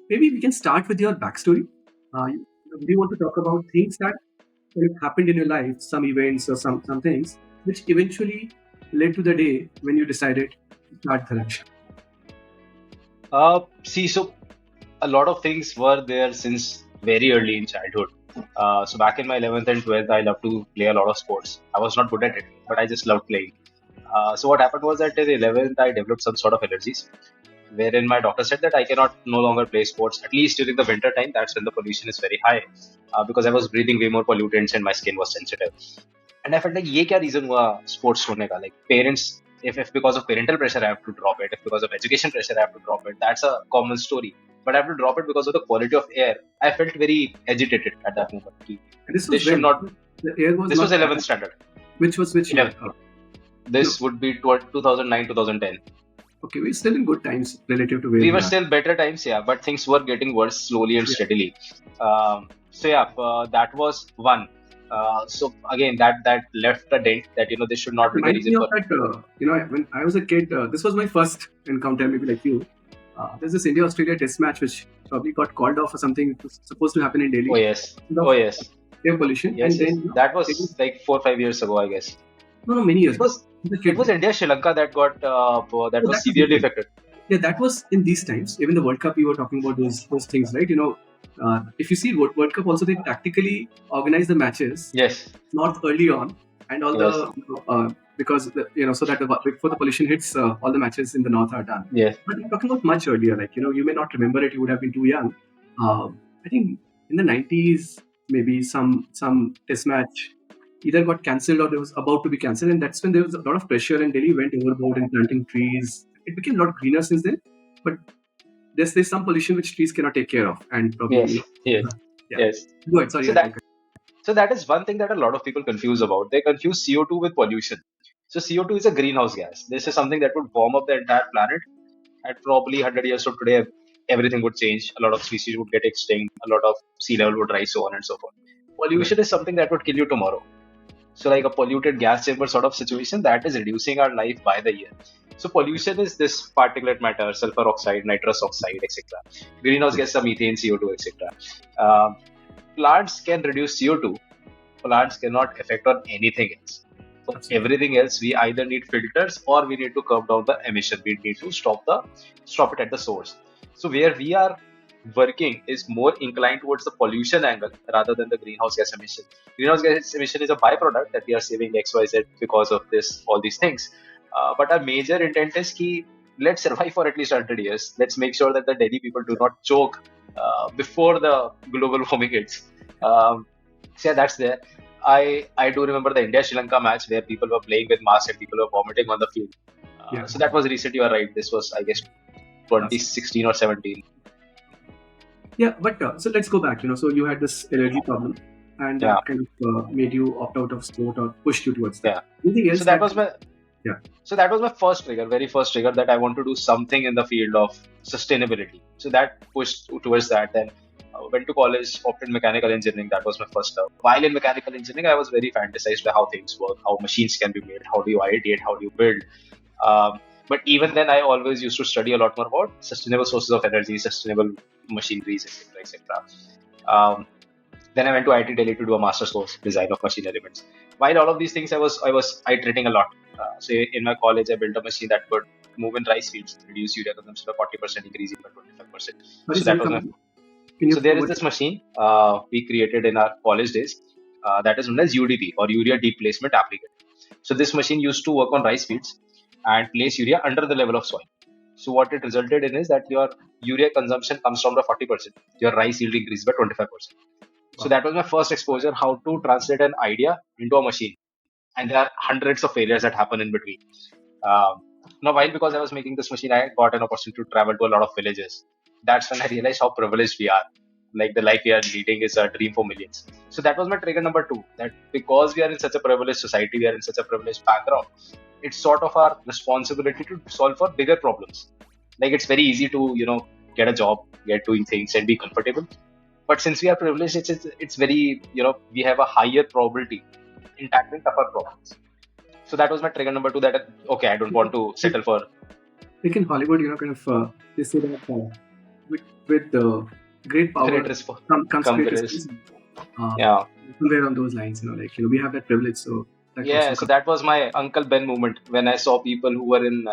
maybe we can start with your backstory. Do you want to talk about things that kind of happened in your life, some events or some things, which eventually led to the day when you decided to start Dharaksha? So a lot of things were there since very early in childhood. So back in my 11th and 12th, I loved to play a lot of sports. I was not good at it, but I just loved playing. So what happened was that in 11th, I developed some sort of allergies, wherein my doctor said that I cannot no longer play sports, at least during the winter time. That's when the pollution is very high, because I was breathing way more pollutants and my skin was sensitive. And I felt like ये क्या reason हुआ sports छोड़ने का? Like parents, if because of parental pressure I have to drop it, if because of education pressure I have to drop it, that's a common story. But I have to drop it because of the quality of air. I felt very agitated at that moment. कि And this This was should when not. the air was This not. was 11th standard. Which was which year? 11th. No, This would be 2009, 2010. okay, we're still in good times relative to where We we were are. still better times, yeah, but things were getting worse slowly and Yeah. steadily. That was one. So again, that left a dent that this should not be the Reminds reason me of for. that, when I was a kid, this was my first encounter, maybe like you. There's this India-Australia test match which probably got called off for something. It was supposed to happen in Oh Delhi. yes, Of oh yes, air pollution, and yes, yes. then That it was was, like 4 or 5 years ago, I guess. no, many years It back. was I was a it kid was then. India Sri Lanka that got that So was that was severely different. affected. Yeah, that was in these times. Even the World Cup, you were talking about those things, right? If you see World Cup, also they tactically organize the matches Yes, not early on, and all yes, the because so that before the pollution hits, all the matches in the north are done. yes, But I'm talking about much earlier. Like you may not remember it. You would have been too young. I think in the 90s, maybe some test match either got cancelled or there was about to be cancelled, and that's when there was a lot of pressure, and Delhi went overboard in planting trees. It became a lot greener since then, but there's some pollution which trees cannot take care of, and probably yes, yes, yeah. yes. Go ahead. Sorry, So I think. that is one thing that a lot of people confuse about. They confuse CO2 with pollution. So CO2 is a greenhouse gas. This is something that would warm up the entire planet. At probably 100 years from today, everything would change. A lot of species would get extinct. A lot of sea level would rise, so on and so forth. Right. Pollution is something that would kill you tomorrow. So like a polluted gas chamber sort of situation that is reducing our life by the year. So pollution is this particulate matter, sulfur oxide, nitrous oxide, etc. Greenhouse gas, methane, CO2, etc. Plants can reduce CO2. Plants cannot affect on anything else. For Absolutely. everything else, we either need filters or we need to curb down the emission. We need to stop it at the source. So where we are working is more inclined towards the pollution angle rather than the greenhouse gas emission. Greenhouse gas emission is a byproduct that we are saving XYZ because of this, all these things. But our major intent is ki let's survive for at least 100 years. Let's make sure that the Delhi people do not choke before the global warming hits. So yeah, that's there. I do remember the India Sri Lanka match where people were playing with masks and people were vomiting on the field. Yeah. So that was recent. You are right. This was, I guess, 2016 or 17. Yeah, but so let's go back. So you had this allergy problem, and Yeah. that kind of made you opt out of sport or pushed you towards that. Yeah. Anything else So that was my yeah. So that was my first trigger, very first trigger that I want to do something in the field of sustainability. So that pushed towards that. Then went to college, opted mechanical engineering. That was my first love. While in mechanical engineering, I was very fantasized by how things work, how machines can be made, how do you ideate, how do you build. But even then, I always used to study a lot more about sustainable sources of energy, sustainable machineries, etc., etc. Then I went to IT Delhi to do a master's course, design of machine elements. While all of these things, I was iterating a lot. So in my college, I built a machine that could move in rice fields, reduce urea consumption by 40%, increase it by 25%. Sorry, So sorry, that was come my. again. Can So you there is what? this machine we created in our college days that is known as UDP or urea deep placement applicator. So this machine used to work on rice fields and place urea under the level of soil. So what it resulted in is that your urea consumption comes down by 40%. Your rice yield increased by 25%. So that was my first exposure how to translate an idea into a machine. And there are hundreds of failures that happen in between. Now, while because I was making this machine, I got an opportunity to travel to a lot of villages. That's when I realized how privileged we are. Like the life we are leading is a dream for millions. So that was my trigger number two. That because we are in such a privileged society, we are in such a privileged background, it's sort of our responsibility to solve for bigger problems. Like it's very easy to get a job, get doing things, and be comfortable. But since we are privileged, it's very we have a higher probability in tackling tougher problems. So that was my trigger number two. That okay, I don't want to settle for. Like in Hollywood, kind of they say that with great power Great response. comes great Companies. responsibility. Uh, Yeah. Somewhere on those lines, we have that privilege, so that Yeah, also so comes. that was my Uncle Ben moment when I saw people who were in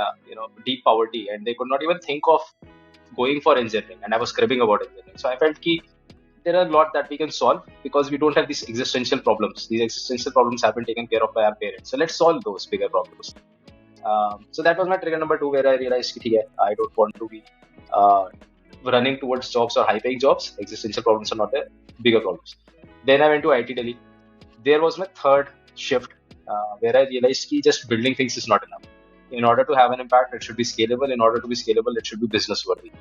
deep poverty and they could not even think of going for engineering, and I was cribbing about engineering. So I felt ki there are a lot that we can solve because we don't have these existential problems. These existential problems have been taken care of by our parents. So let's solve those bigger problems. So that was my trigger number two, where I realized ki, I don't want to be uh, running towards jobs or high-paying jobs. Existential problems are not there, bigger problems. Then I went to IT Delhi. There was my third shift, where I realized that just building things is not enough. In order to have an impact, it should be scalable. In order to be scalable, it should be business worthy.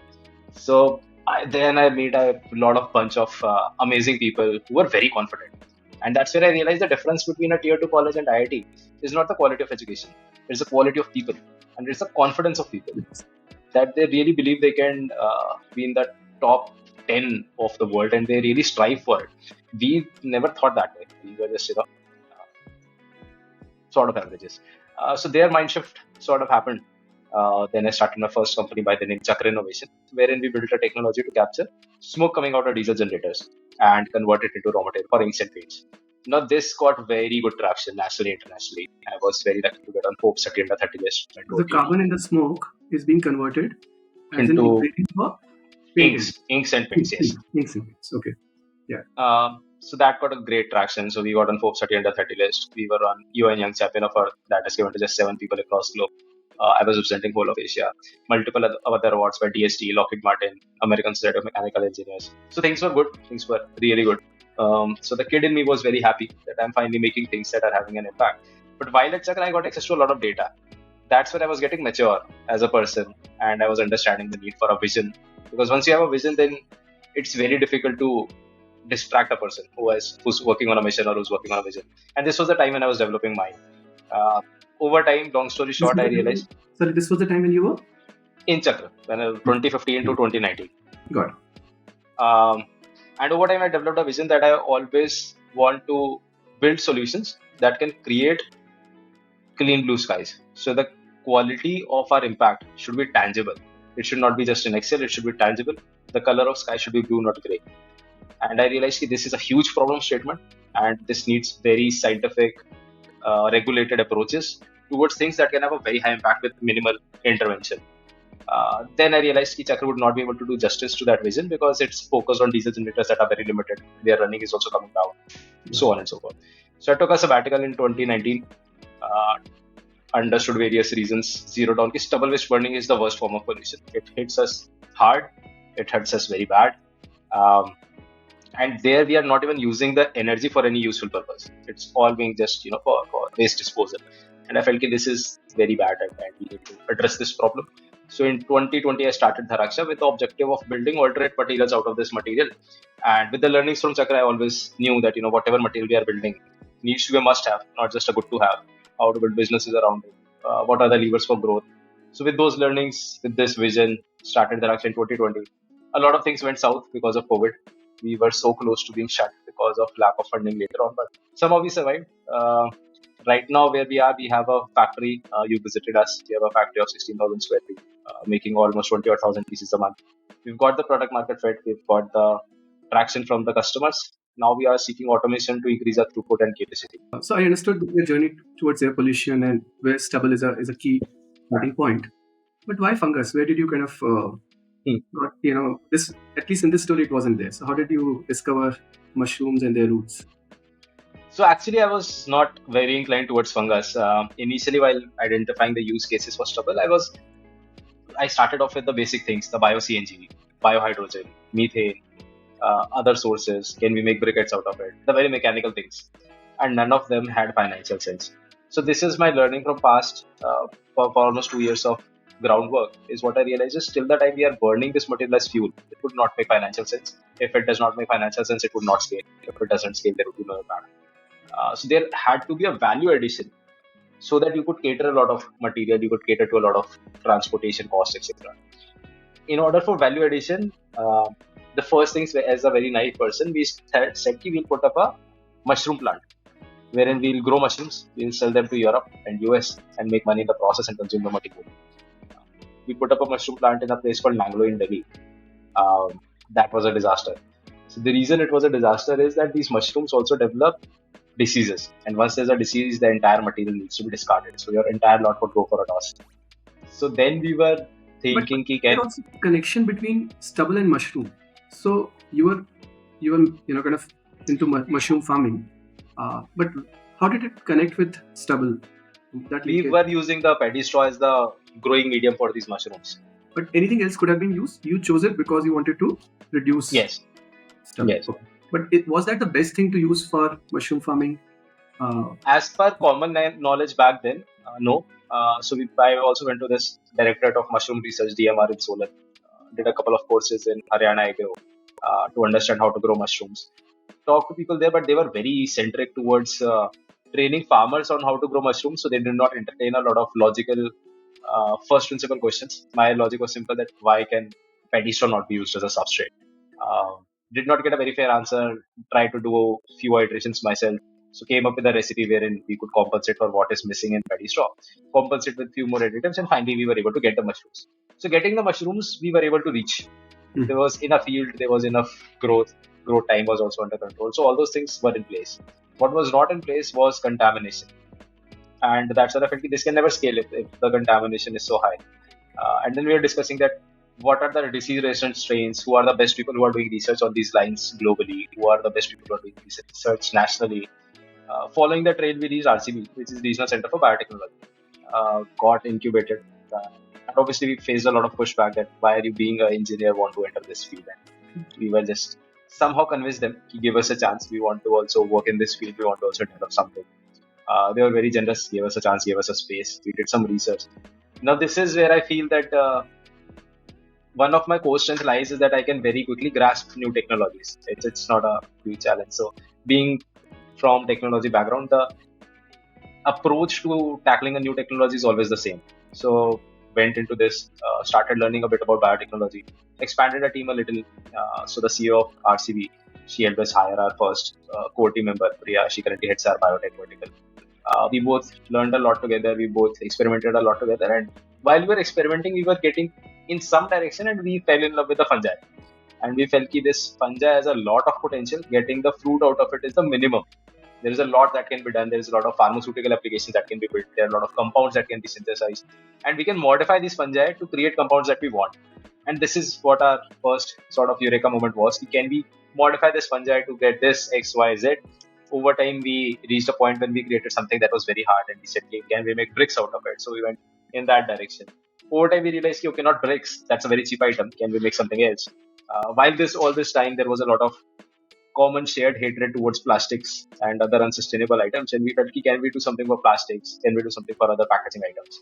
So then I meet a lot of bunch of amazing people who are very confident, and that's where I realized the difference between a tier two college and IIT is not the quality of education; it's the quality of people, and it's the confidence of people that they really believe they can be in the top 10 of the world, and they really strive for it. We never thought that way. We were just sort of averages. So their mind shift sort of happened. Then I started my first company by the name Chakra Innovation, wherein we built a technology to capture smoke coming out of diesel generators and convert it into raw material for inks and paints. Now this got very good traction nationally, internationally. I was very lucky to get on Forbes 30 under 30 list in The 2018 carbon in the smoke is being converted as an into ingredient for painting. inks and paints. Yes. Inks. Okay. Yeah. So that got a great traction. So we got on Forbes 30 under 30 list. We were on UN Young Champion of Earth that is given to just 7 people across the globe. I was representing whole of Asia. Multiple other awards by DST, Lockheed Martin, American Society of Mechanical Engineers. So things were good. Things were really good. So the kid in me was very happy that I'm finally making things that are having an impact. But while at Chakra, I got access to a lot of data. That's when I was getting mature as a person, and I was understanding the need for a vision. Because once you have a vision, then it's very difficult to distract a person who's working on a mission or who's working on a vision. And this was the time when I was developing mine. Uh, Over time, long story This short, was I the time, realized sorry, this was the time when you were. in Chakra, when 2015 to 2019. Got it. And over time, I developed a vision that I always want to build solutions that can create clean blue skies. So the quality of our impact should be tangible. It should not be just in Excel, it should be tangible. The color of sky should be blue, not gray. And I realized that this is a huge problem statement, and this needs very scientific, regulated approaches towards things that can have a very high impact with minimal intervention. Then I realized that Chakra would not be able to do justice to that vision because it's focused on diesel generators that are very limited. Their running is also coming down, so on and so forth. So I took a sabbatical in 2019. Uh, Understood various reasons. Zero down. Stubble waste burning is the worst form of pollution. It hits us hard. It hurts us very bad. Um, and there we are not even using the energy for any useful purpose. It's all being just for waste disposal. And I felt that this is very bad, and we need to address this problem. So in 2020, I started Dharaksha with the objective of building alternate materials out of this material. And with the learnings from Chakra, I always knew that whatever material we are building needs to be a must-have, not just a good to have. How to build businesses around it. What are the levers for growth? So with those learnings, with this vision, started Dharaksha in 2020. A lot of things went south because of COVID. We were so close to being shut because of lack of funding later on, but somehow we survived. Right now, where we are, we have a factory. You visited us. We have a factory of 16,000 square feet, making almost 20,000 pieces a month. We've got the product market fit. We've got the traction from the customers. Now we are seeking automation to increase our throughput and capacity. So I understood your journey towards air pollution and where stubble is a key starting point. But why fungus? Where did you kind of Hmm. got, this, at least in this story it wasn't there. So how did you discover mushrooms and their roots? So actually, I was not very inclined towards fungus. Initially, while identifying the use cases for stubble, I started off with the basic things: the bio-CNG, biohydrogen, methane, other sources. Can we make briquettes out of it? The very mechanical things, and none of them had financial sense. So this is my learning from past for almost 2 years of groundwork. Is what I realized is till the time we are burning this material as fuel, it would not make financial sense. If it does not make financial sense, it would not scale. If it doesn't scale, there would be no impact. So there had to be a value addition so that you could cater a lot of material, you could cater to a lot of transportation costs, etc. In order for value addition, the first things as a very naive person, we said that we'll put up a mushroom plant wherein we'll grow mushrooms, we'll sell them to Europe and US and make money in the process and consume the material. We put up a mushroom plant in a place called Manglo in Delhi. That was a disaster. So the reason it was a disaster is that these mushrooms also develop diseases, and once there's a disease, the entire material needs to be discarded. So your entire lot would go for a toss. So then we were But thinking, ki there can also connection between stubble and mushroom. So you were kind of into mushroom farming, but how did it connect with stubble? That we linkage. were using the paddy straw as the growing medium for these mushrooms. But anything else could have been used. You chose it because you wanted to reduce Yes, stubble. yes. Okay. But was that the best thing to use for mushroom farming? As per common knowledge back then, no. I also went to this Directorate of Mushroom Research, DMR in Solar. Did a couple of courses in Haryana Agro to understand how to grow mushrooms. Talk to people there, but they were very centric towards training farmers on how to grow mushrooms. So they did not entertain a lot of logical first principle questions. My logic was simple: that why can paddy straw not be used as a substrate? Uh, did not get a very fair answer. Tried to do few iterations myself. So came up with a recipe wherein we could compensate for what is missing in paddy straw, compensate with few more additives, and finally we were able to get the mushrooms. So getting the mushrooms, we were able to reach. There was enough yield, there was enough growth. Growth time was also under control. So all those things were in place. What was not in place was contamination, and that's definitely this can never scale if the contamination is so high. And then we are discussing that what are the disease-resistant strains, who are the best people who are doing research on these lines globally, who are the best people who are doing research nationally. Following the trail, we reached RCB, which is Regional Center for Biotechnology. Got incubated. And obviously, we faced a lot of pushback that why are you being an engineer want to enter this field? And we were just somehow convinced them to give us a chance. We want to also work in this field. We want to also develop something. They were very generous, gave us a chance, gave us a space. We did some research. Now, this is where I feel that one of my core strengths lies is that I can very quickly grasp new technologies. It's not a huge challenge. So, being from technology background, the approach to tackling a new technology is always the same. So, went into this, started learning a bit about biotechnology, expanded the team a little. So, the CEO of RCB, she helped us hire our first core team member, Priya. She currently heads our biotech vertical. We both learned a lot together. We both experimented a lot together. And while we were experimenting, we were getting in some direction and we fell in love with the fungi. And we felt that this fungi has a lot of potential. Getting the fruit out of it is the minimum. There is a lot that can be done. There is a lot of pharmaceutical applications that can be built. There are a lot of compounds that can be synthesized. And we can modify these fungi to create compounds that we want. And this is what our first sort of eureka moment was. Can we modify this fungi to get this X, Y, Z? Over time, we reached a point when we created something that was very hard, and we said, okay, can we make bricks out of it? So we went in that direction. Over time, we realized, okay, not bricks. That's a very cheap item. Can we make something else? While all this time, there was a lot of common shared hatred towards plastics and other unsustainable items, and we felt, can we do something for plastics? Can we do something for other packaging items?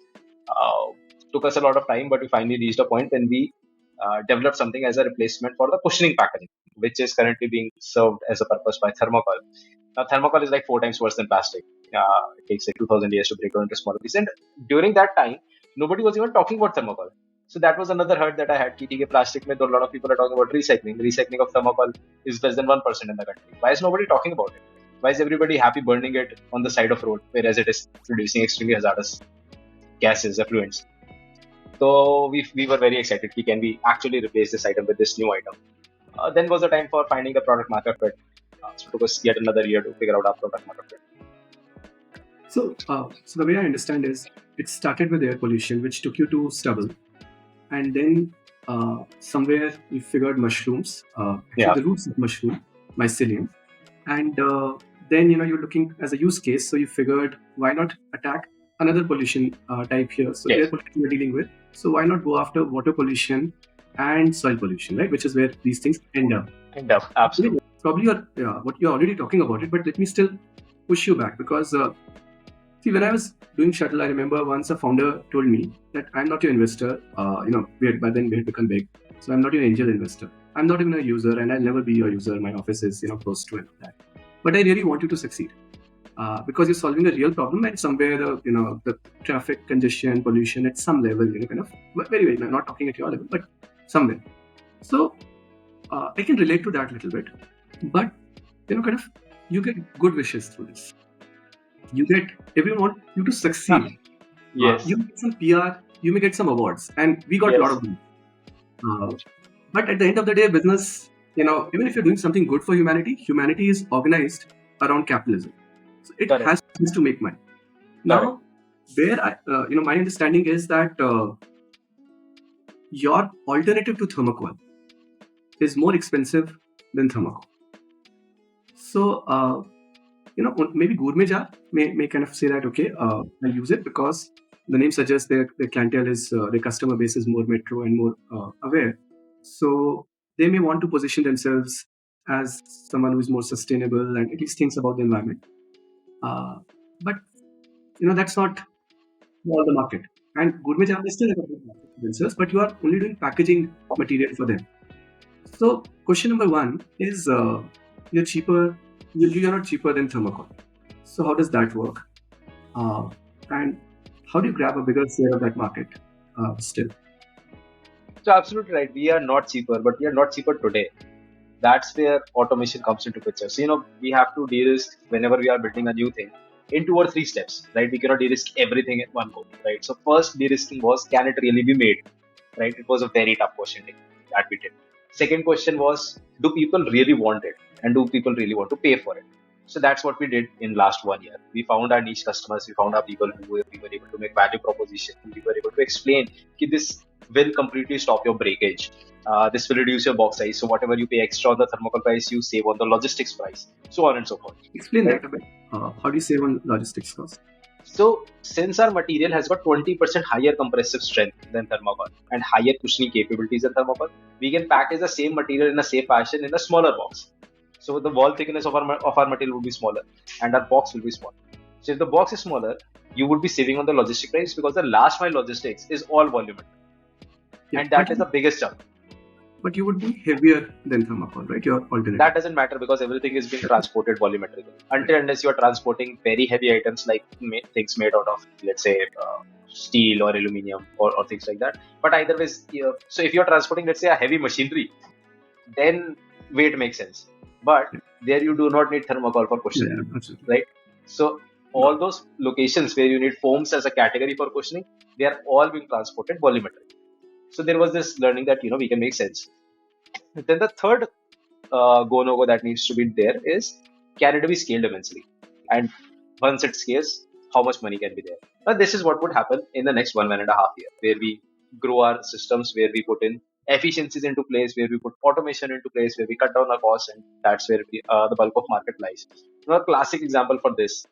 Took us a lot of time, but we finally reached a point when we developed something as a replacement for the cushioning packaging, which is currently being served as a purpose by thermocol. Now, thermocol is like 4 times worse than plastic. It takes like 2000 years to break down into smaller pieces. And during that time, nobody was even talking about thermocol. So that was another hurt that I had. Ki plastic mein, a lot of people are talking about recycling. Recycling of thermocol is less than 1% in the country. Why is nobody talking about it? Why is everybody happy burning it on the side of road, whereas it is producing extremely hazardous gases, effluents? So we were very excited. Can we actually replace this item with this new item? Then was the time for finding the product market fit. So it took us yet another year to figure out our product market fit. So the way I understand is it started with air pollution, which took you to stubble, and then somewhere you figured mushrooms, the roots of mushroom, mycelium, and then you're looking as a use case. So you figured why not attack another pollution type here? So air pollution we're dealing with. So why not go after water pollution and soil pollution, right? Which is where these things end up. Absolutely. Probably what you're already talking about it, but let me still push you back because see, when I was doing shuttle, I remember once a founder told me that I'm not your investor. By then we had become big, so I'm not your angel investor. I'm not even a user, and I'll never be your user. My office is close to it. But I really want you to succeed because you're solving a real problem, and somewhere the traffic congestion, pollution at some level, kind of very very not talking at your level, but somewhere. So I can relate to that a little bit, but kind of you get good wishes through this. Everyone want you to succeed. Yes. You get some PR, you may get some awards, and we got a lot of them. But at the end of the day, business, even if you're doing something good for humanity, humanity is organized around capitalism. So it Correct. has to make money. Correct. Now, where my understanding is that your alternative to thermocol is more expensive than thermocol. So, maybe gourmet jar may kind of say that, okay, I'll use it because the name suggests their clientele is, their customer base is more metro and more aware. So they may want to position themselves as someone who is more sustainable and at least thinks about the environment. Uh, but, that's not all the market. And gourmet jar is still a good market for themselves, but you are only doing packaging material for them. So question number one is, you're cheaper. You're not cheaper than thermocol. So how does that work? And how do you grab a bigger share of that market still? So absolutely right. We are not cheaper, but we are not cheaper today. That's where automation comes into picture. So, we have to de-risk whenever we are building a new thing in 2 or 3 steps, right? We cannot de-risk everything in one go, right? So first de-risking was, can it really be made, right? It was a very tough question that we did. Second question was, do people really want it? And do people really want to pay for it? So that's what we did in last 1 year. We found our niche customers. We found our people who we were able to make value proposition. We were able to explain that this will completely stop your breakage. This will reduce your box size. So whatever you pay extra on the thermocol price, you save on the logistics price, so on and so forth. Explain Right? that a bit. How do you save on logistics cost? So since our material has got 20% higher compressive strength than thermocol and higher cushioning capabilities than thermocol, we can package the same material in a safe fashion in a smaller box. So the wall thickness of our material will be smaller and our box will be smaller. So if the box is smaller, you would be saving on the logistic price because the last mile logistics is all volumetric, Yeah, and that is the biggest chunk. but you would be heavier than thermocol, right? Your alternative. That doesn't matter because everything is being transported volumetrically. Until unless you are transporting very heavy items like things made out of, let's say, steel or aluminum or things like that. But either ways, so if you're transporting, let's say, a heavy machinery, then weight makes sense. But there you do not need thermocol for cushioning, Yeah, absolutely. right? So all those locations where you need foams as a category for cushioning, they are all being transported volumetrically. So there was this learning that we can make sense. Then the third go no go that needs to be there is, can it be scaled immensely? And once it scales, how much money can be there? Now, this is what would happen in the next 1.5 year, where we grow our systems, where we put in efficiencies into place, where we put automation into place, where we cut down our costs, and that's where the bulk of market lies. Now, a classic example for this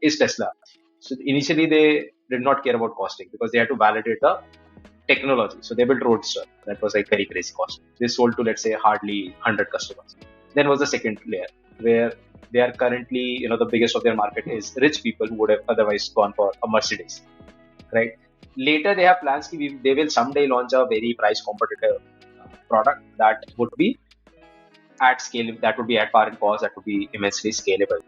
is Tesla. So initially they did not care about costing because they had to validate the technology. So they built Roadster. That was like very crazy cost. They sold to, let's say, hardly 100 customers. Then was the second layer where they are currently, the biggest of their market is rich people who would have otherwise gone for a Mercedes, right? Later they have plans that they will someday launch a very price competitive product that would be at scale, that would be at par and cost, that would be immensely scalable.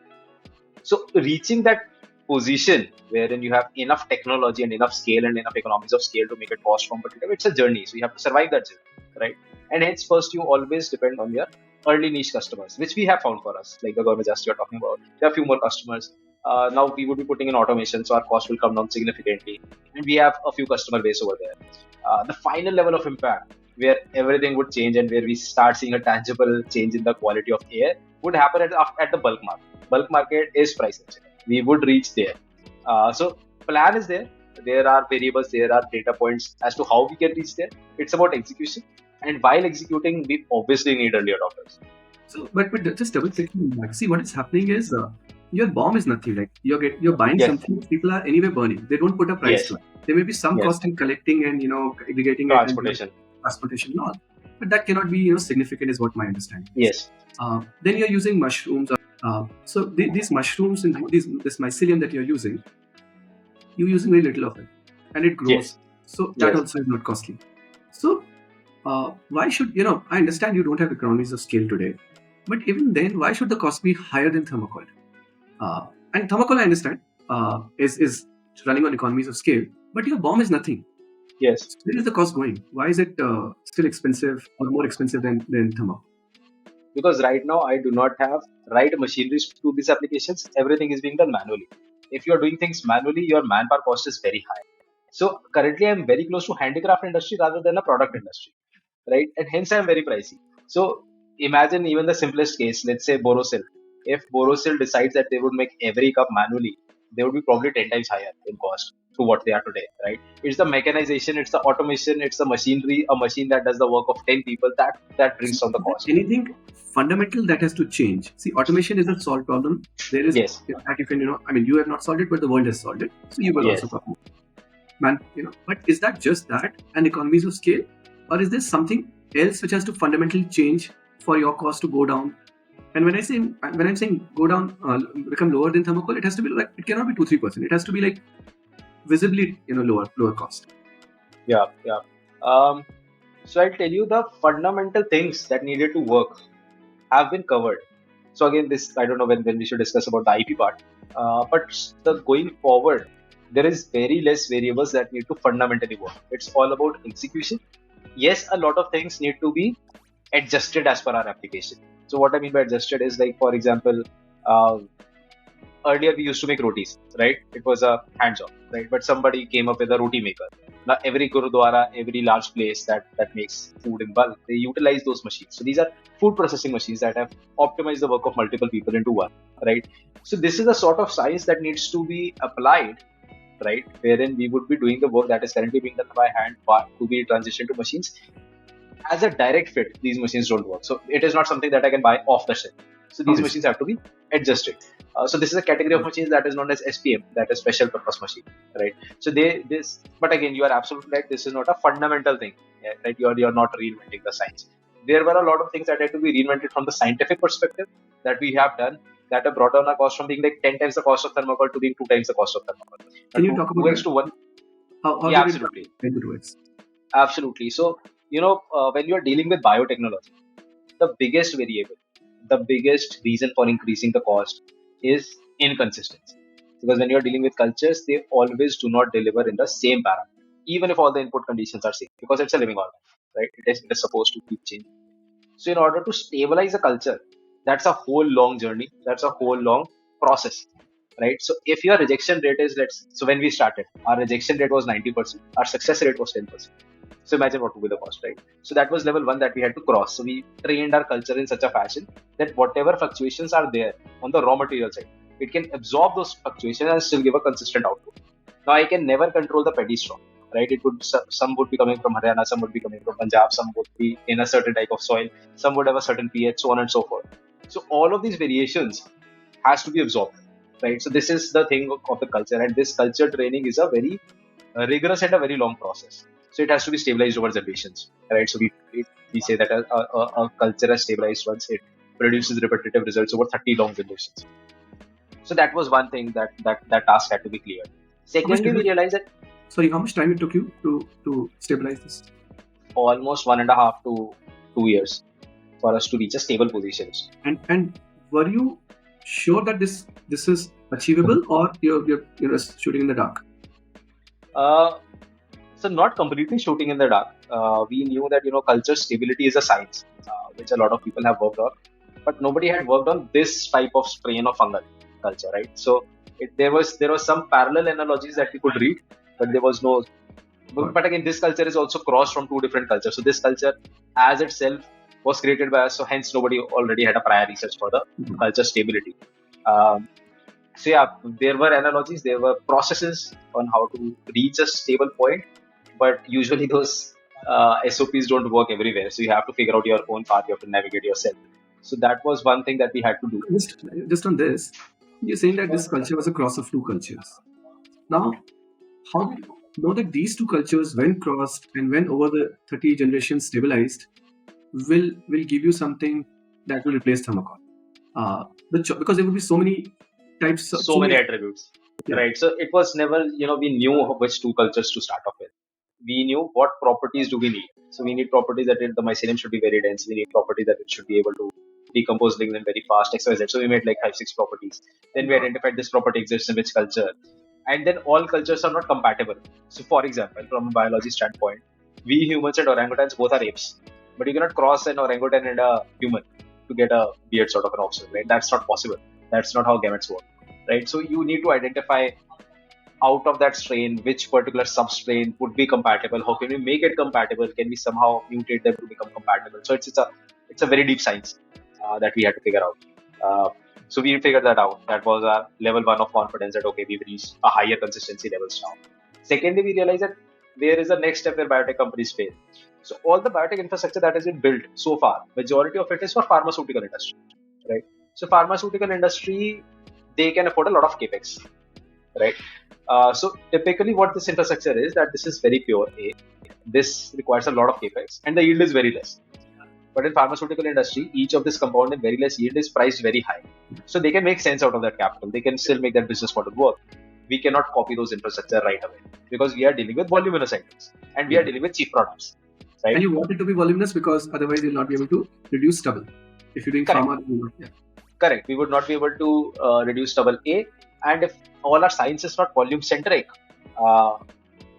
So reaching that position wherein you have enough technology and enough scale and enough economies of scale to make it cost competitive, it's a journey. So you have to survive that journey, right? And hence, first you always depend on your early niche customers, which we have found for us, like the government just you're talking about. There are a few more customers. Now we would be putting in automation, so our cost will come down significantly, and we have a few customer base over there. The final level of impact, where everything would change and where we start seeing a tangible change in the quality of air, would happen at the bulk market. Bulk market is price sensitive. We would reach there. So plan is there. There are variables, there are data points as to how we can reach there. It's about execution, and while executing, we obviously need early adopters. So, but just double checking. See, what is happening is, your bomb is nothing. Like you're buying Yes, something people are anyway burning. They don't put a price yes, to it. There may be some yes. cost in collecting and aggregating it and Transportation. transportation and all, but that cannot be significant, is what my understanding is. Yes, Then you're using mushrooms. So these mushrooms and this mycelium that you're using very little of it, and it grows. yes, So that yes. also is not costly. So why should I understand you don't have economies of scale today, but even then, why should the cost be higher than thermocol? And thermocol, I understand, is running on economies of scale, but your bomb is nothing. Yes. So where is the cost going? Why is it still expensive or more expensive than thermocol? Because right now I do not have right machineries to do these applications. Everything is being done manually. If you are doing things manually, your manpower cost is very high. So currently I'm very close to handicraft industry rather than a product industry, right? And hence I'm very pricey. So imagine even the simplest case, let's say Borosil. If Borosil decides that they would make every cup manually, they would be probably 10 times higher in cost to what they are today, right? It's the mechanization, it's the automation, it's the machinery, a machine that does the work of 10 people that So brings down the is there cost. anything fundamental that has to change? See, automation is a solved problem. There is, Yes, that you can, I mean, you have not solved it, but the world has solved it. So you will also yes. come. Man, but is that just that and economies of scale? Or is there something else which has to fundamentally change for your cost to go down? And when I'm saying go down, become lower than thermocol, it has to be like, it cannot be 2-3%. It has to be like visibly, lower cost. Yeah, yeah. Um, so I'll tell you the fundamental things that needed to work have been covered. So again, this I don't know when we should discuss about the IP part, but the going forward, there is very less variables that need to fundamentally work. It's all about execution. Yes, a lot of things need to be adjusted as per our application. So what I mean by adjusted is like, for example, uh, earlier we used to make rotis, right? It was a hand job, right? But somebody came up with a roti maker. Now every gurudwara, every large place that makes food in bulk, they utilize those machines. So these are food processing machines that have optimized the work of multiple people into one, right? So this is a sort of science that needs to be applied, right? Wherein we would be doing the work that is currently being done by hand to be transitioned to machines. As a direct fit, these machines don't work. So it is not something that I can buy off the shelf. So these Obviously. machines have to be adjusted. So this is a category of machines that is known as SPM, that is special purpose machine, right? So but again, you are absolutely right. This is not a fundamental thing, yeah, right? You're not reinventing the science. There were a lot of things that had to be reinvented from the scientific perspective that we have done, that have brought down our cost from being like 10 times the cost of thermocol to being 2 times the cost of thermocol. Can you To talk about 2x that? to 1. How Yeah, did it absolutely. into 2x? Absolutely. So, when you're dealing with biotechnology, the biggest variable, the biggest reason for increasing the cost is inconsistency. Because when you're dealing with cultures, they always do not deliver in the same parameter, even if all the input conditions are same, because it's a living organism, right? It is supposed to keep changing. So, in order to stabilize a culture, that's a whole long journey. That's a whole long process, right? So, if your rejection rate is so when we started, our rejection rate was 90%, our success rate was 10%. So imagine what would be the cost, right? So that was level one that we had to cross. So we trained our culture in such a fashion that whatever fluctuations are there on the raw material side, it can absorb those fluctuations and still give a consistent output. Now I can never control the paddy straw, right? It would some would be coming from Haryana, some would be coming from Punjab, some would be in a certain type of soil, some would have a certain pH, so on and so forth. So all of these variations has to be absorbed, right? So this is the thing of the culture, and this culture training is a very rigorous and a very long process. So it has to be stabilized over generations, right? So we say that a culture has stabilized once it produces repetitive results over 30 long generations. So that was one thing that task had to be cleared. How much Secondly, time we realized that how much time it took you to stabilize this? almost 1.5 to 2 years for us to reach a stable position. And were you sure that this is achievable, or you're shooting in the dark? Uh, so not completely shooting in the dark. We knew that culture stability is a science, which a lot of people have worked on, but nobody had worked on this type of strain of fungal culture, right? So there was some parallel analogies that we could read, but there was no. But again, this culture is also crossed from two different cultures. So this culture, as itself, was created by us. So hence, nobody already had a prior research for the culture stability. Um, so yeah, there were analogies, there were processes on how to reach a stable point, but usually those SOPs don't work everywhere. So you have to figure out your own path. You have to navigate yourself. So that was one thing that we had to do. Just on this, you're saying that this culture was a cross of two cultures. Now, how do you know that these two cultures, when crossed and when over the 30 generations stabilized, will give you something that will replace thermocol? Because there will be so many types, So so many many. attributes, Yeah. right? So it was never, we knew which two cultures to start off with. We knew what properties do we need. So we need properties that the mycelium should be very dense. We need properties that it should be able to decompose lignin very fast, XYZ. So we made like 5, 6 properties. Then we identified this property exists in which culture. And then all cultures are not compatible. So for example, from a biology standpoint, we humans and orangutans both are apes. But you cannot cross an orangutan and a human to get a weird sort of an offspring, right? That's not possible. That's not how gametes work, right? So you need to identify out of that strain, which particular substrain would be compatible? How can we make it compatible? Can we somehow mutate them to become compatible? So it's a very deep science that we had to figure out. Uh, so we figured that out. That was our level one of confidence that okay, we've reached a higher consistency levels now. Secondly, we realized that there is a next step where biotech companies fail. So all the biotech infrastructure that has been built so far, majority of it is for pharmaceutical industry, right? So pharmaceutical industry, they can afford a lot of capex, right? So typically, what this infrastructure is that this is very pure A. This requires a lot of capex, and the yield is very less. But in pharmaceutical industry, each of this compound in very less yield is priced very high. So they can make sense out of that capital. They can still make that business model work. We cannot copy those infrastructure right away because we are dealing with voluminous items and we are dealing with cheap products, right? And you want it to be voluminous because otherwise you'll not be able to reduce stubble. If you're doing Correct. pharma, you will not. Correct. We would not be able to reduce double A. And if all our science is not volume centric,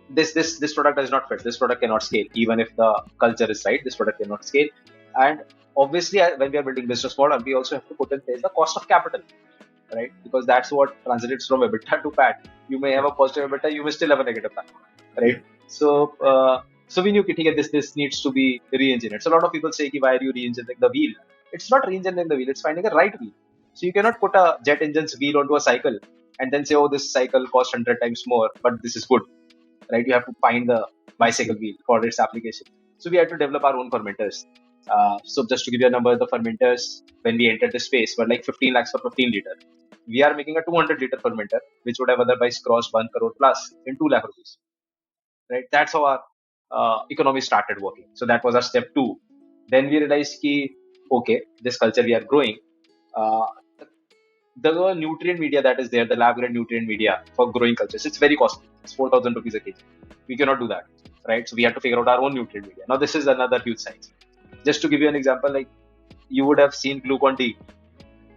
this product does not fit. This product cannot scale. Even if the culture is right, this product cannot scale. And obviously, when we are building business model, we also have to put in place the cost of capital, right? Because that's what translates from EBITDA to PAT. You may have a positive EBITDA, you may still have a negative PAT, right? So we knew that this needs to be re-engineered. So a lot of people say, why are you re-engineering the wheel? It's not re-engineering the wheel, it's finding a right wheel. So you cannot put a jet engine's wheel onto a cycle and then say, oh, this cycle costs 100 times more, but this is good, right? You have to find the bicycle wheel for its application. So we had to develop our own fermenters. So just to give you a number, the fermenters, when we entered the space, were like 15 lakhs for 15 liter. We are making a 200 liter fermenter, which would have otherwise crossed 1 crore plus in 2 lakh rupees, right? That's how our economy started working. So that was our step two. Then we realized okay, this culture we are growing. Uh, the nutrient media that is there, the lab grade nutrient media for growing cultures, it's very costly. It's 4,000 rupees a kg. We cannot do that, right? So we have to figure out our own nutrient media. Now this is another huge science. Just to give you an example, like you would have seen glucon D,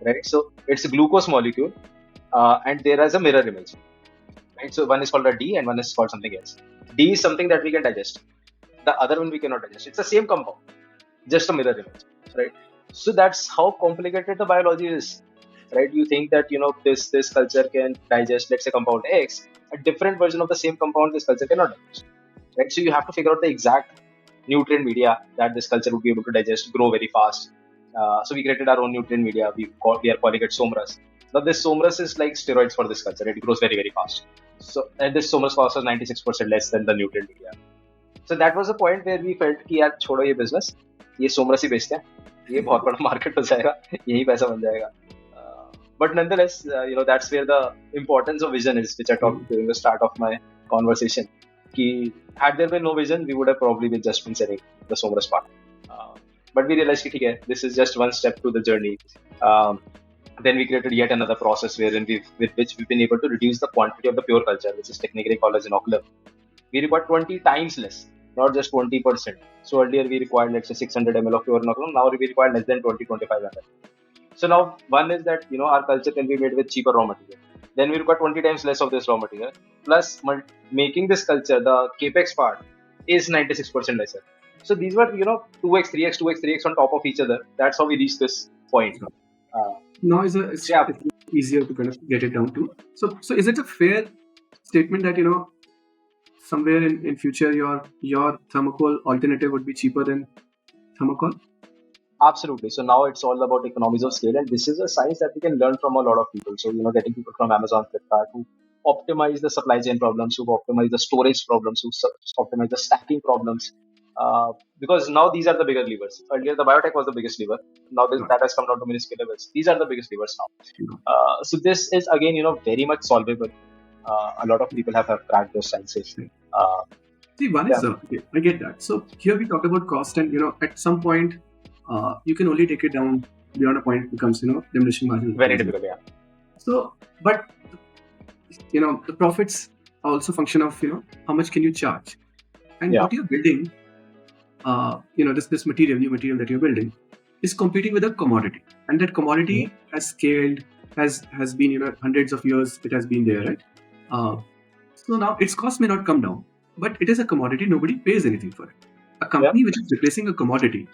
right? So it's a glucose molecule, and there is a mirror image, right? So one is called a D and one is called something else. D is something that we can digest. The other one we cannot digest. It's the same compound, just a mirror image, right? So that's how complicated the biology is, right? You think that this culture can digest, let's say, compound X, a different version of the same compound this culture cannot digest, right? So you have to figure out the exact nutrient media that this culture would be able to digest, grow very fast. So we created our own nutrient media. We are calling it Somras. Now this Somras is like steroids for this culture. It grows very, very fast. So and this Somras cost us 96% less than the nutrient media. So that was the point where we felt कि यार छोड़ो ये business, ये Somras ही बेचते हैं, ये बहुत बड़ा market हो जाएगा, यही पैसा बन जाएगा. But nonetheless, that's where the importance of vision is, which I talked during the start of my conversation. Had there been no vision, we would have probably just been selling the Somras part. But we realized that this is just one step to the journey. Then we created yet another process with which we've been able to reduce the quantity of the pure culture, which is technically called as inoculum. We require 20 times less, not just 20%. So earlier we required, let's say, 600 ml of pure inoculum. Now we require less than 25 ml. So now one is that our culture can be made with cheaper raw material. Then we require 20 times less of this raw material. Plus making this culture, the capex part is 96% lesser. So these were 2x, 3x, 2x, 3x on top of each other. That's how we reached this point. Now it's easier to kind of get it down to. So is it a fair statement that somewhere in future your thermocol alternative would be cheaper than thermocol? Absolutely. So now it's all about economies of scale, and this is a science that we can learn from a lot of people. So getting people from Amazon, Flipkart, who optimize the supply chain problems, who optimize the storage problems, who optimize the stacking problems. Because now these are the bigger levers. Earlier the biotech was the biggest lever. Now that has come down to minuscule levels. These are the biggest levers now. So this is again very much solvable. A lot of people have cracked those sciences. See, one is okay, I get that. So here we talk about cost, and at some point you can only take it down beyond a point. It becomes diminishing margin. Very difficult, yeah. So, but the profits are also function of how much can you charge, and what you're building. This new material that you're building is competing with a commodity, and that commodity has scaled, has been hundreds of years it has been there, right? So now its cost may not come down, but it is a commodity. Nobody pays anything for it. A company which is replacing a commodity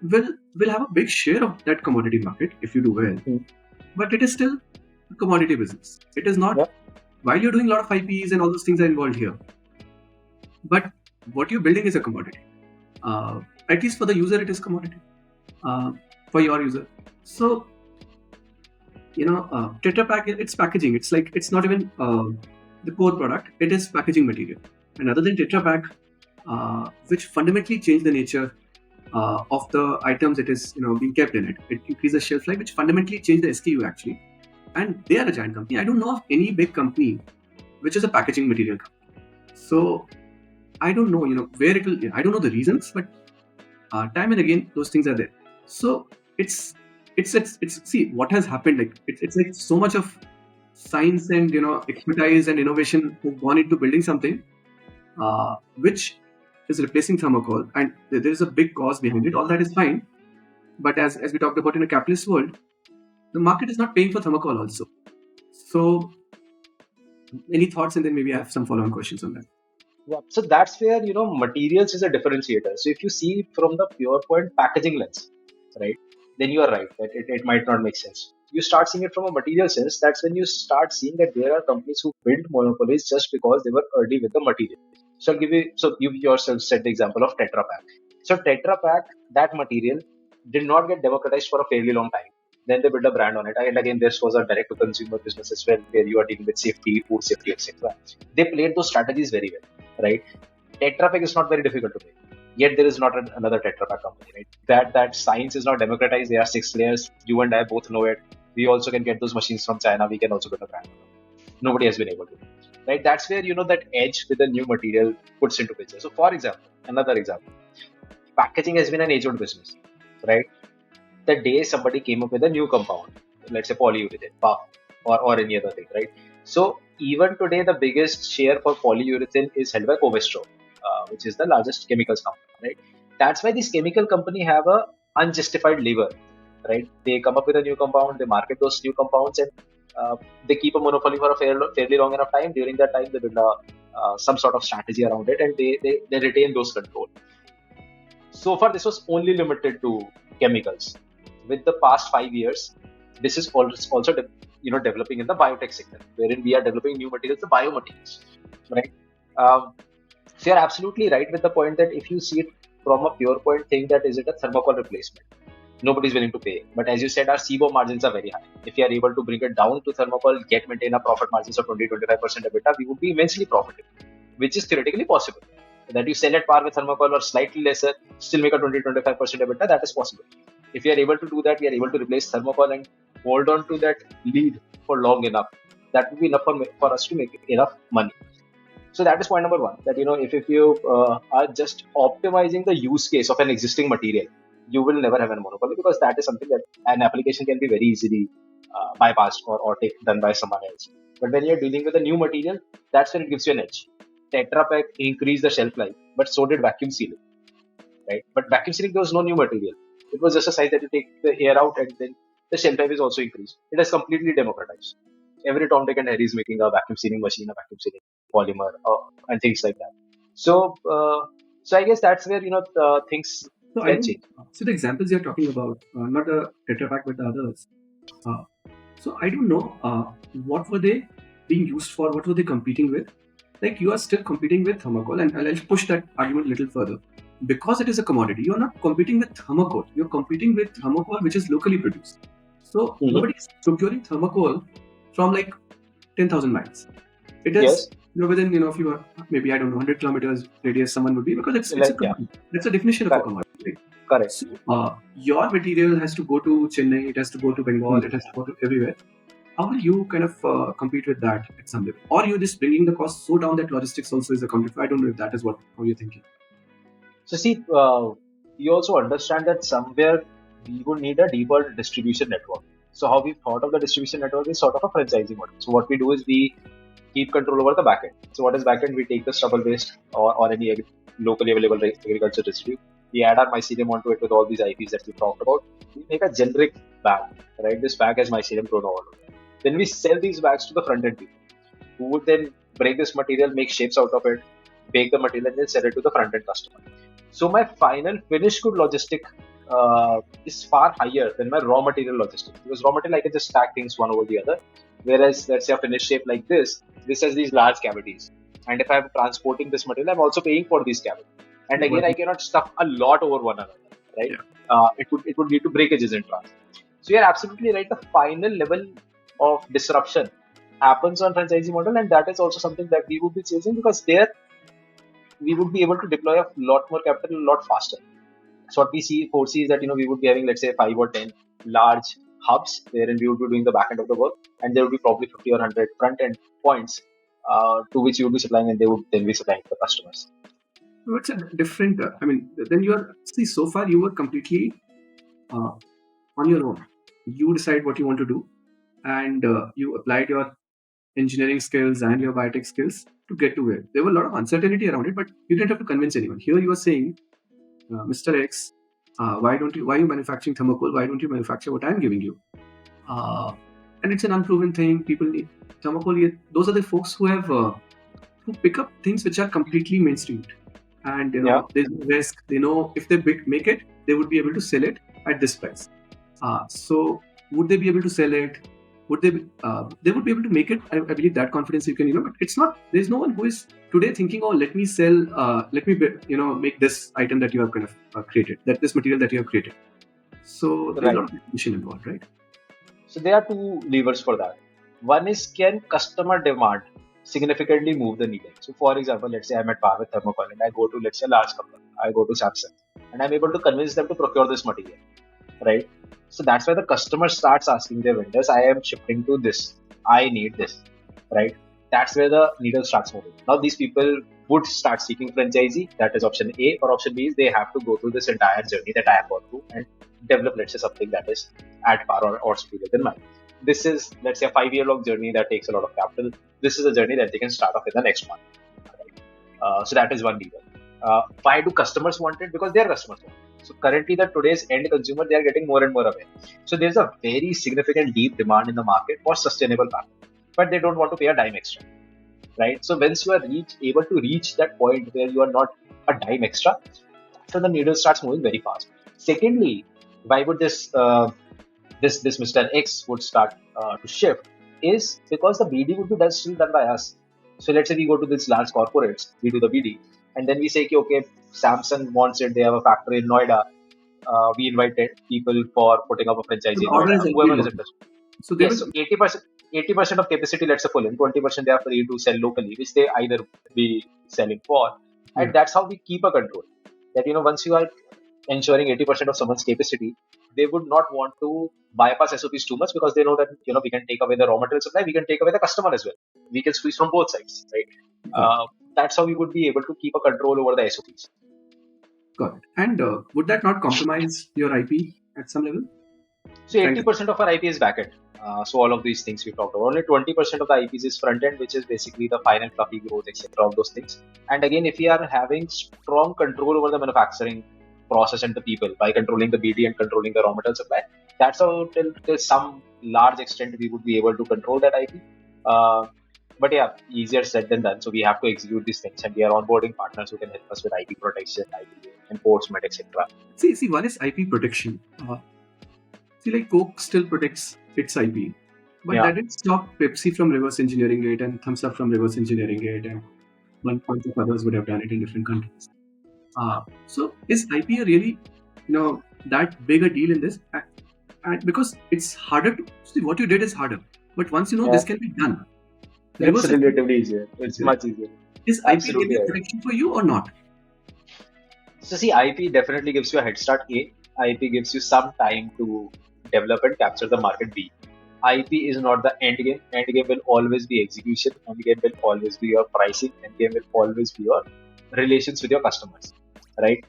will have a big share of that commodity market if you do well, but it is still a commodity business. It is not While you're doing a lot of IPs and all those things are involved here, but what you're building is a commodity. Uh, at least for the user, it is commodity. Uh, for your user. So Tetra Pak, it's packaging. It's like it's not even the core product. It is packaging material. And other than Tetra Pak, which fundamentally change the nature of the items it is being kept in it. It increases shelf life, which fundamentally change the SKU actually. And they are a giant company. I don't know of any big company which is a packaging material company. So I don't know, where it will. I don't know the reasons, but time and again those things are there. So it's see what has happened. Like it's like so much of science and expertise and innovation has gone into building something which is replacing thermocol, and there is a big cause behind it. All that is fine, but as we talked about in a capitalist world, the market is not paying for thermocol also. So, any thoughts, and then maybe I have some follow-on questions on that. Yeah. So that's where, materials is a differentiator. So if you see from the pure point packaging lens, right, then you are right that it might not make sense. You start seeing it from a material sense, that's when you start seeing that there are companies who build monopolies just because they were early with the material. So you yourself set the example of Tetra Pak. So Tetra Pak, that material did not get democratized for a fairly long time. Then they built a brand on it. And again, this was a direct to consumer business as well, where you are dealing with safety, food safety, etc. They played those strategies very well, right? Tetra Pak is not very difficult to make. Yet there is not another Tetra Pak company, right? That science is not democratized. There are 6 layers. You and I both know it. We also can get those machines from China. We can also get a brand. Nobody has been able to, right? That's where that edge with the new material puts into picture. So, for example, another example, packaging has been an age-old business, right? The day somebody came up with a new compound, let's say polyurethane, puff, or any other thing, right? So even today, the biggest share for polyurethane is held by Covestro, which is the largest chemicals company, right? That's why these chemical company have a unjustified lever, right? They come up with a new compound, they market those new compounds, and they keep a monopoly for a fairly long enough time. During that time, they build some sort of strategy around it, and they retain those control. So far, this was only limited to chemicals. With the past 5 years, this is also developing in the biotech sector, wherein we are developing new materials, the biomaterials, right? So you're absolutely right with the point that if you see it from a pure point thing, that is it a thermocol replacement? Nobody's willing to pay. But as you said, our CBO margins are very high. If you are able to bring it down to thermocol, maintain a profit margins of 20-25% EBITDA, we would be immensely profitable, which is theoretically possible. That you sell at par with thermocol or slightly lesser, still make a 20-25% EBITDA, that is possible. If we are able to do that, we are able to replace thermocol and hold on to that lead for long enough. That would be enough for us to make enough money. So that is point number one. That if you are just optimizing the use case of an existing material, you will never have a monopoly, because that is something that an application can be very easily bypassed or done by someone else. But when you're dealing with a new material, that's when it gives you an edge. Tetra Pak increased the shelf life, but so did vacuum sealing, right? But vacuum sealing, there was no new material. It was just a size that you take the air out, and then the shelf life is also increased. It has completely democratized. Every Tom, Dick, and Harry is making a vacuum sealing machine, a vacuum sealing polymer, and things like that. So I guess that's where things So I can don't. change. So the examples you're talking about, not the Tetra Pak, but the others. Uh, so I don't know what were they being used for. What were they competing with? Like you are still competing with thermocol, and I'll push that argument a little further. Because it is a commodity, you're not competing with thermocol. You're competing with thermocol, which is locally produced. So Mm-hmm. nobody is procuring thermocol from like 10,000 miles. It is Yes, within if you are maybe I don't know 100 kilometers radius, someone would be, because it's a like yeah, commodity. That's the definition of a correct, commodity. Right? correct. So your material has to go to Chennai, it has to go to Bengal, it has to go to everywhere. How will you kind of compete with that at some level? Or you're just bringing the cost so down that logistics also is accounted for? I don't know if that is how you're thinking. So see, you also understand that somewhere we would need a deeper distribution network. So how we thought of the distribution network is sort of a franchising model. So what we do is we keep control over the backend. So what is backend? We take the stubble waste or any locally available agriculture residue. We add our mycelium onto it with all these IPs that we talked about. We make a generic bag, right? This bag has mycelium grown all over. Then we sell these bags to the front end people, who would then break this material, make shapes out of it, bake the material, and then sell it to the front end customer. So my final finished good logistic is far higher than my raw material logistic, because raw material I can just stack things one over the other. Whereas let's say a finished shape like this has these large cavities. And if I'm transporting this material, I'm also paying for these cavities. And again, I cannot stuff a lot over one another, right? Yeah. It would lead to breakages in transit. So you're absolutely right. The final level of disruption happens on franchisee model, and that is also something that we would be chasing, because there we would be able to deploy a lot more capital a lot faster. So what we foresee is that we would be having, let's say, 5 or 10 large hubs wherein we would be doing the back end of the work, and there would be probably 50 or 100 front end points to which you would be supplying, and they would then be supplying to the customers. So it's a different. Then so far you were completely uh, on your own. You decide what you want to do, and you applied your engineering skills and your biotech skills to get to where. There were a lot of uncertainty around it, but you didn't have to convince anyone. Here you are saying, Mr. X, why are you manufacturing thermocol? Why don't you manufacture what I'm giving you? And it's an unproven thing. People need thermocol. Those are the folks who pick up things which are completely mainstream, and there's no risk. They know if they make it, they would be able to sell it at this price. So would they be able to sell it? Would they? They would be able to make it. I believe that confidence you can, but it's not. There's no one who is today thinking, oh, let me sell. Let me, make this item that you have kind of created. That this material that you have created. So there's a lot of information involved, right? So there are two levers for that. One is, can customer demand significantly move the needle? So for example, let's say I'm at par with thermocol and I go to, let's say, a large company. I go to Samsung and I'm able to convince them to procure this material, right? So that's why the customer starts asking their vendors, I am shifting to this. I need this, right? That's where the needle starts moving. Now these people would start seeking franchisee. That is option A. Or option B is they have to go through this entire journey that I have gone through and develop, let's say, something that is at par or superior than mine. This is, let's say, a 5-year long journey that takes a lot of capital. This is a journey that they can start off in the next month. Right? So that is one lever. Why do customers want it? Because their customers want it. So currently, the today's end consumer, they are getting more and more aware. So there's a very significant deep demand in the market for sustainable packaging, but they don't want to pay a dime extra, right? So once you are able to reach that point where you are not a dime extra, so the needle starts moving very fast. Secondly, why would this Mr. X would start to shift is because the BD would be still done by us. So let's say we go to these large corporates, we do the BD, and then we say, okay, Samsung wants it, they have a factory in Noida. We invited people for putting up a franchise So the in order Noida, is whoever agreed is on. interested. So they Yes, so 80% of capacity, let's say, full in, 20% they are free to sell locally, which they either be selling for. And that's how we keep a control. That, once you are ensuring 80% of someone's capacity, they would not want to bypass SOPs too much, because they know that, we can take away the raw material supply, we can take away the customer as well. We can squeeze from both sides, right? That's how we would be able to keep a control over the SOPs. Got it. And would that not compromise your IP at some level? So 80% of our IP is backend. So all of these things we talked about. Only 20% of the IPs is front end, which is basically the final fluffy growth, etc. All those things. And again, if we are having strong control over the manufacturing process and the people by controlling the BD and controlling the raw material supply, that's how till some large extent we would be able to control that IP. But yeah, easier said than done. So we have to execute these things, and we are onboarding partners who can help us with IP protection, IP enforcement, etc. See, one is IP protection. Like Coke still protects its IP, but that didn't stop Pepsi from reverse engineering it and Thumbs Up from reverse engineering it, and one bunch of others would have done it in different countries. So is IP really, that big a deal in this? And because it's harder to see, what you did is harder, but once this can be done. It's relatively easier. It's much easier. Is IP really a protection for you or not? So see, IP definitely gives you a head start. A, IP gives you some time to develop and capture the market. B, IP is not the end game. End game will always be execution. End game will always be your pricing. End game will always be your relations with your customers, right?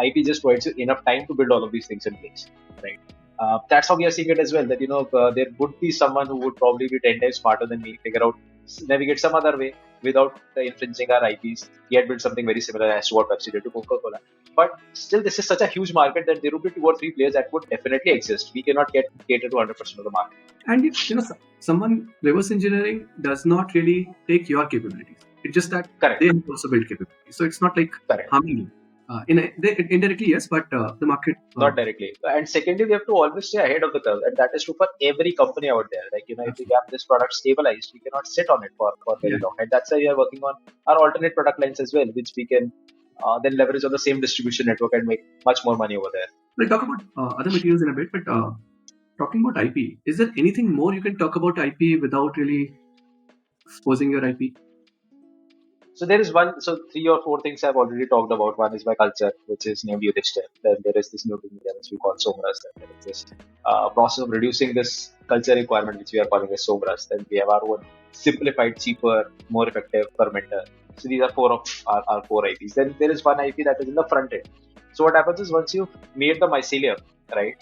IP just provides you enough time to build all of these things in place, right? That's how we are seeing it as well. That there would be someone who would probably be 10 times smarter than me, figure out, navigate some other way without infringing our IPs, yet build something very similar as to what Pepsi did to Coca-Cola. But still, this is such a huge market that there would be 2 or 3 players that would definitely exist. We cannot cater to 100% of the market. And if someone reverse engineering does not really take your capabilities, it's just that they have also built capabilities. So it's not like harming you. Indirectly, yes, but the market. Not directly. And secondly, we have to always stay ahead of the curve, and that is true for every company out there. Like, if we Absolutely. have this product stabilized, we cannot sit on it for Yeah. very long. And that's why we are working on our alternate product lines as well, which we can then leverage on the same distribution network and make much more money over there. We'll talk about other materials in a bit, but talking about IP, is there anything more you can talk about IP without really exposing your IP? So there is so 3 or 4 things I've already talked about. One is my culture, which is named Yudhishthir. Then there is this new media, which we call Somras. Then there is this process of reducing this culture requirement, which we are calling as Somras. Then we have our own simplified, cheaper, more effective fermenter. So these are four of our core IPs. Then there is one IP that is in the front end. So what happens is once you've made the mycelium, right,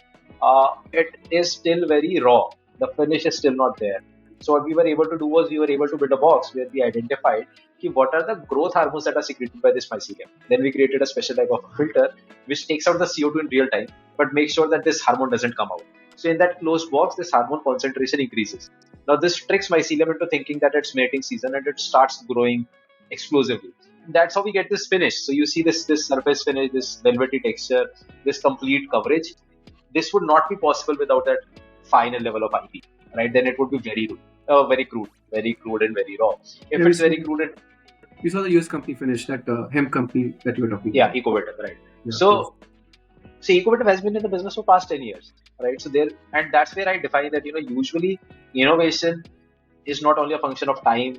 it is still very raw. The finish is still not there. So what we were able to do was we were able to build a box where we identified what are the growth hormones that are secreted by this mycelium. Then we created a special type of filter which takes out the CO2 in real time, but makes sure that this hormone doesn't come out. So in that closed box, this hormone concentration increases. Now this tricks mycelium into thinking that it's mating season and it starts growing explosively. That's how we get this finish. So you see this surface finish, this velvety texture, this complete coverage. This would not be possible without that final level of IP, right? Then it would be very crude and very raw. If Yeah, it's very crude and we saw the US company finish, that hemp company that you were talking yeah, about. Ecovative, right? Yeah, So, Ecovative has been in the business for past 10 years, right? So there, and that's where I define that usually innovation is not only a function of time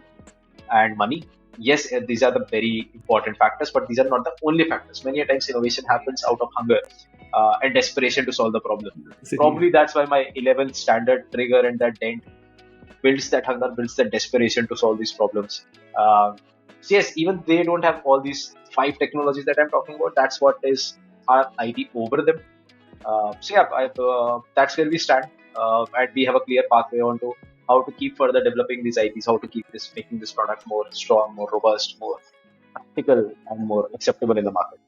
and money. Yes, these are the very important factors, but these are not the only factors. Many a times innovation happens out of hunger and desperation to solve the problem. basically, Probably that's why my 11th standard trigger and that dent builds that hunger, builds that desperation to solve these problems. So yes, even they don't have all these 5 technologies that I'm talking about. That's what is our ID over them. So yeah, that's where we stand, and we have a clear pathway on to how to keep further developing these IPs, how to keep making this product more strong, more robust, more practical, and more acceptable in the market.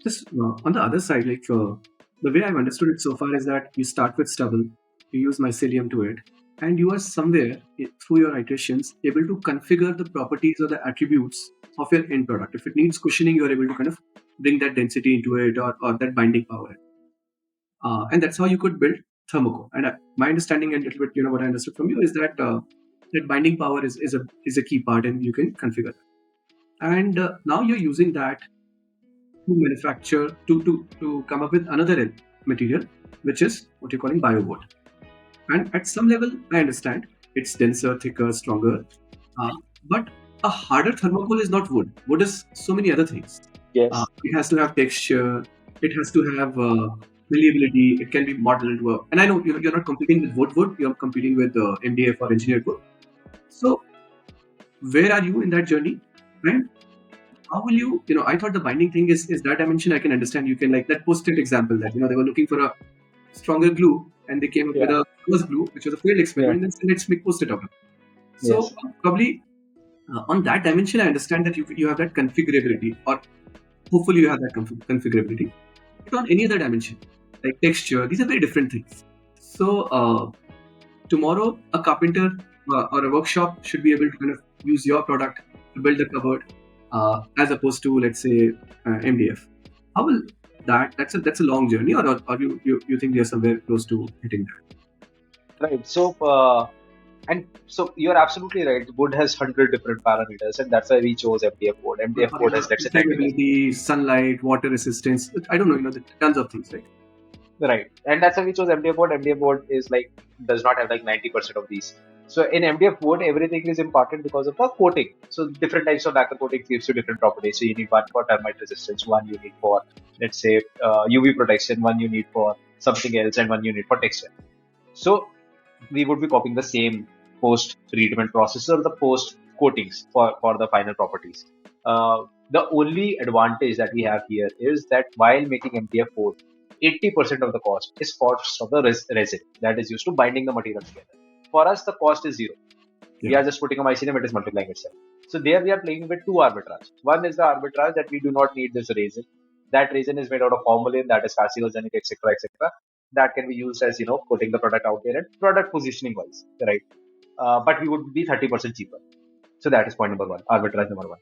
just on the other side, like the way I've understood it so far is that you start with stubble, you use mycelium to it, and you are somewhere through your iterations able to configure the properties or the attributes of your end product. If it needs cushioning, you're able to kind of bring that density into it, or that binding power. And that's how you could build thermocol. And my understanding and a little bit, what I understood from you is that that binding power is a key part, and you can configure that. And now you're using that to manufacture to come up with another material, which is what you're calling biowood. And at some level, I understand it's denser, thicker, stronger. But a harder thermocol is not wood. Wood is so many other things. Yes. It has to have texture. It has to have malleability. It can be modeled. And I know you're not competing with wood. You're competing with MDF or engineered wood. So where are you in that journey? And how will you? I thought the binding thing is that dimension. I can understand. You can, like that post-it example that they were looking for a stronger glue and they came up with a close glue, which was a failed experiment. And said, let's make post-it out of it. So Yes. probably on that dimension, I understand that you have that configurability, or hopefully you have that configurability. But on any other dimension, like texture, these are very different things. So tomorrow, a carpenter or a workshop should be able to kind of use your product to build a cupboard, as opposed to, let's say, MDF. How will that's a long journey, or you think we are somewhere close to hitting that? Right. So you're absolutely right. Wood has 100 different parameters, and that's why we chose MDF board. MDF board has, let's say, 90. Flammability, sunlight, water resistance. I don't know, tons of things, right? Right. And that's why we chose MDF board. MDF board is does not have 90% of these. So in MDF board, everything is important because of the coating. So different types of lacquer coating gives you different properties. So you need one for termite resistance, one you need for, let's say, UV protection, one you need for something else, and one you need for texture. So we would be copying the same post treatment process or the post coatings for the final properties. The only advantage that we have here is that while making MDF board, 80% of the cost is cost of the resin that is used to binding the material together. For us, the cost is zero. We are just putting a mycelium, it is multiplying itself. So there we are playing with two arbitrage. One is the arbitrage that we do not need this resin. That resin is made out of formalin, that is carcinogenic, etc., etc. That can be used as putting the product out there and product positioning wise, right? But we would be 30% cheaper. So that is point number one, arbitrage number one.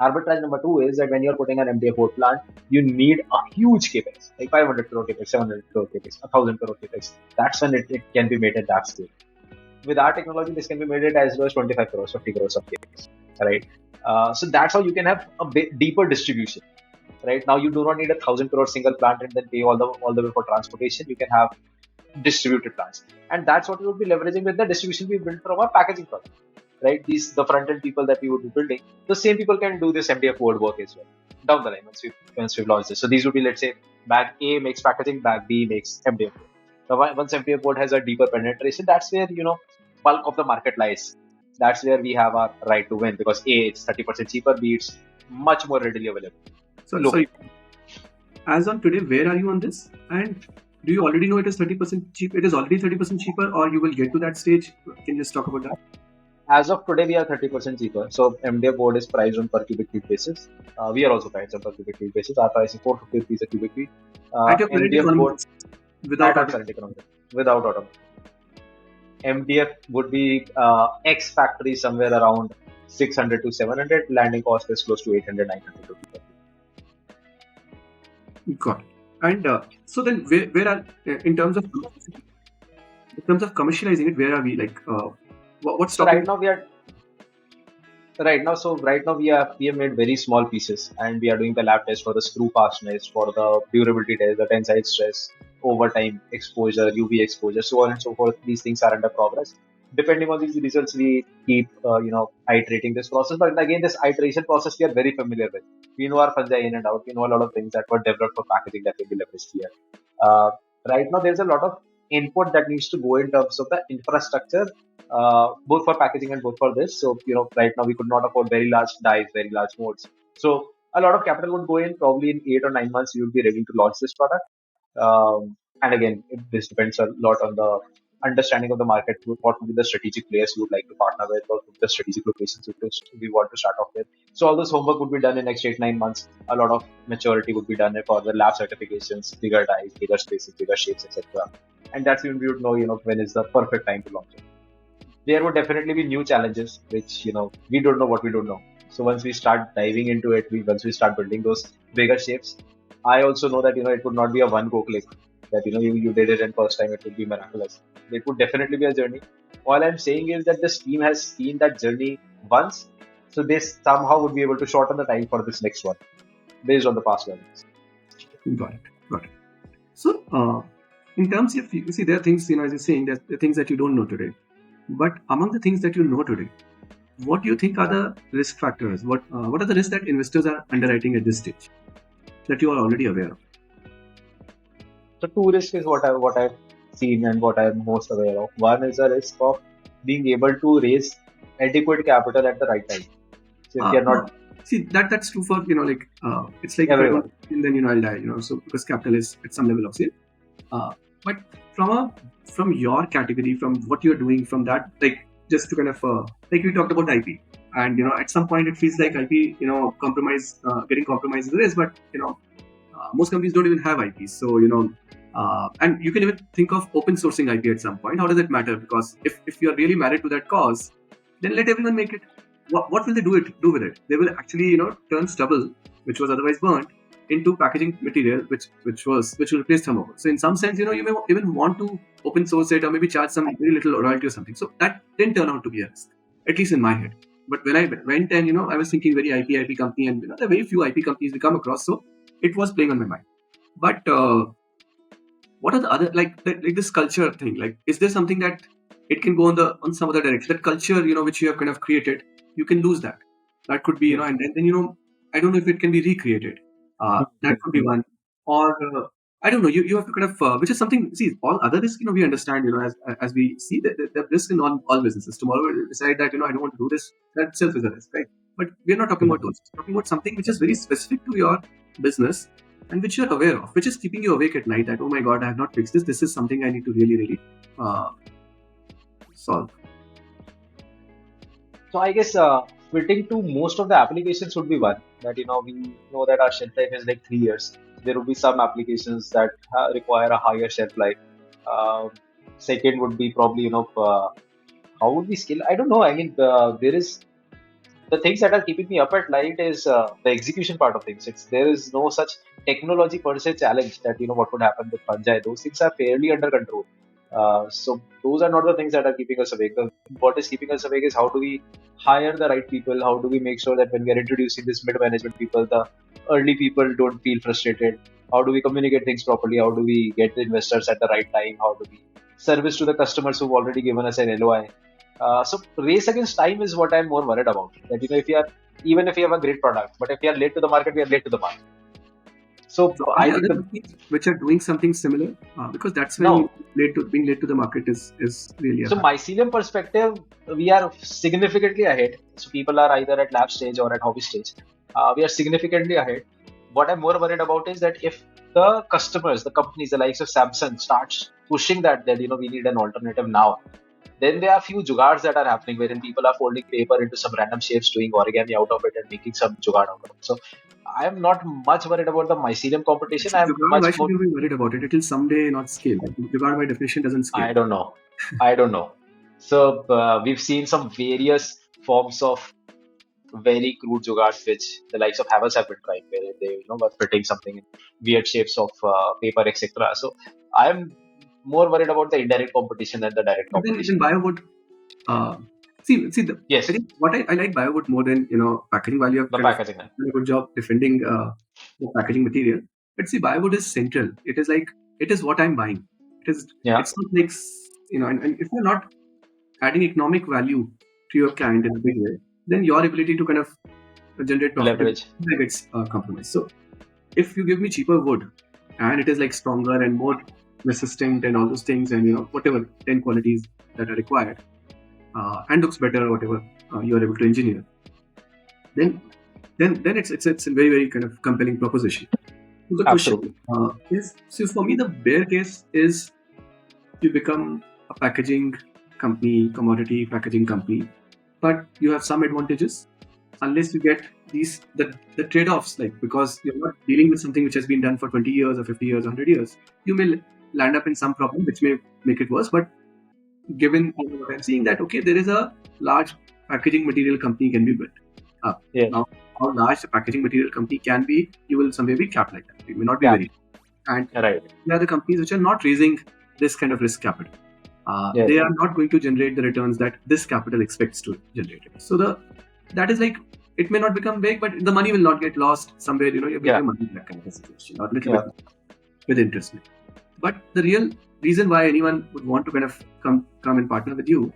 Arbitrage number two is that when you're putting an MDF board plant, you need a huge capex, like 500 crore capex, 700 crore capex, 1000 crore capex. That's when it can be made at that scale. With our technology, this can be made at as low as 25 crores, 50 crores of capex, right? So that's how you can have a bit deeper distribution. Right now, you do not need a 1000 crore single plant and then pay all the way for transportation. You can have distributed plants, and that's what we would be leveraging with the distribution we built from our packaging product. Right, these the front end people that we would be building. The same people can do this MDF board work as well down the line once we've launched this. So these would be, let's say, bag A makes packaging, bag B makes MDF board. Now, once MDF board has a deeper penetration, that's where bulk of the market lies. That's where we have our right to win, because A, it's 30% cheaper, B, it's much more readily available. So as on today, where are you on this? And do you already know it is 30% cheap? It is already 30% cheaper, or you will get to that stage? Can you just talk about that? As of today, we are 30% cheaper. So MDF board is priced on per cubic feet basis. We are also priced on per cubic feet basis. Our price is 450 rupees a cubic feet. At your current MDF board economics, without at our auto- current economic, without auto. MDF would be X factory somewhere around 600 to 700. Landing cost is close to 800, 900 rupees. got it. And so then, where are in terms of commercializing it? Where are we? Like, what's So stopping? right now we have made very small pieces, and we are doing the lab test for the screw fastness, for the durability test, the tensile stress, overtime exposure, UV exposure, so on and so forth. These things are under progress. Depending on these results, we keep iterating this process. But again, this iteration process we are very familiar with. We know our fungi in and out. We know a lot of things that were developed for packaging that can be leveraged here. Uh, right now, there's a lot of input that needs to go in terms of the infrastructure, both for packaging and both for this. So, right now we could not afford very large dies, very large molds. So, a lot of capital would go in. Probably in 8 or 9 months, we would be ready to launch this product. And again, this depends a lot on the understanding of the market. What would be the strategic players you would like to partner with, what would be the strategic locations we want to start off with. So all this homework would be done in next 8 9 months. A lot of maturity would be done for the lab certifications, bigger dies, bigger spaces, bigger shapes, etc. And that's when we would know, when is the perfect time to launch it. There would definitely be new challenges, which we don't know what we don't know. So once we start diving into it, once we start building those bigger shapes, I also know that it would not be a one go click, that you did it and first time it would be miraculous. It would definitely be a journey. All I'm saying is that this team has seen that journey once, so they somehow would be able to shorten the time for this next one based on the past learnings. Got it. Got it. So, in terms of, you see, there are things, as you're saying, that the things that you don't know today. But among the things that you know today, what do you think are the risk factors? What are the risks that investors are underwriting at this stage that you are already aware of? So two risks is what I've seen and what I'm most aware of. One is a risk of being able to raise adequate capital at the right time. So if you're No. not See, that's true for, it's like if I everyone, don't win, then I'll die. So because capital is at some level of sale. But from your category, from what you're doing, from that, like, just to kind of like we talked about IP, and at some point it feels like IP, getting compromised is, but most companies don't even have IP. So and you can even think of open sourcing IP at some point. How does it matter? Because if you're really married to that cause, then let everyone make it. What will they do with it? They will actually turn stubble, which was otherwise burnt, into packaging material, which will replace thermocol. So in some sense, you may even want to open source it or maybe charge some very little royalty or something. So that didn't turn out to be a risk, at least in my head. But when I went and I was thinking very IP company, and there are very few IP companies we come across, so it was playing on my mind. But what are the other, like this culture thing? Like, is there something that it can go on some other direction? That culture, which you have kind of created, you can lose that. That could be, and then I don't know if it can be recreated. That could be one. Or I don't know. You have to kind of, which is something. See, all other risk, we understand. As we see the risk in all businesses. Tomorrow we decide that I don't want to do this. That itself is a risk, right? But we are not talking about those. We're talking about something which is very specific to your business and which you're aware of, which is keeping you awake at night. That, oh my God, I have not fixed this. This is something I need to really, really solve. so I guess fitting to most of the applications would be one, that we know that our shelf life is like 3 years. There will be some applications that require a higher shelf life. Um Second would be probably how would we scale? I don't know. I mean, there is The things that are keeping me up at night is the execution part of things. There is no such technology per se challenge that what would happen with Panjai. Those things are fairly under control. So those are not the things that are keeping us awake. What is keeping us awake is how do we hire the right people? How do we make sure that when we are introducing this mid management people, the early people don't feel frustrated? How do we communicate things properly? How do we get the investors at the right time? How do we service to the customers who've already given us an LOI? So race against time is what I'm more worried about. That if you are, even if you have a great product, but if you are late to the market, we are late to the market. So So are I there think other companies which are doing something similar? Because that's when no. being late to the market is really a So hard. mycelium perspective, we are significantly ahead. So people are either at lab stage or at hobby stage. We are significantly ahead. What I'm more worried about is that if the customers, the companies, the likes of Samsung, starts pushing that we need an alternative now, then there are few jugaads that are happening wherein people are folding paper into some random shapes, doing origami out of it, and making some jugaad out of it. So I am not much worried about the mycelium competition. Actually, I'm Jugaad, much why should more. you be worried about it? It will someday not scale. Jugaad by definition doesn't scale. I don't know. I don't know. So we've seen some various forms of very crude jugaads which the likes of Havels have been trying, where they were fitting something in weird shapes of paper, etc. So I'm more worried about the indirect competition than the direct But then competition. Biowood, uh, I Yes, think what I like Biowood more than packaging. While you have the kind of packaging. done a good job defending the packaging material, but see, Biowood is central. It is like it is what I'm buying. It is. Yeah, It's not like and if you're not adding economic value to your client in a big way, then your ability to kind of generate profitability leverage. gets compromised. So if you give me cheaper wood and it is like stronger and more resistant and all those things and whatever 10 qualities that are required and looks better or whatever you are able to engineer, then it's a very very kind of compelling proposition. So the question Absolutely. is, so for me the bear case is you become a packaging company, commodity packaging company, but you have some advantages unless you get the trade-offs, like because you're not dealing with something which has been done for 20 years or 50 years, 100 years, you may land up in some problem which may make it worse. But given what I'm seeing, that okay, there is a large packaging material company can be built up. Yeah. Now, how large the packaging material company can be, you will someday be capped like that. It may not be Yeah. very. And Right. there are the companies which are not raising this kind of risk capital. Yes. They are not going to generate the returns that this capital expects to generate. So that is like, it may not become big, but the money will not get lost somewhere. You get Yeah. your money back kind of a situation, or a little Yeah. bit with interest. But the real reason why anyone would want to kind of come and partner with you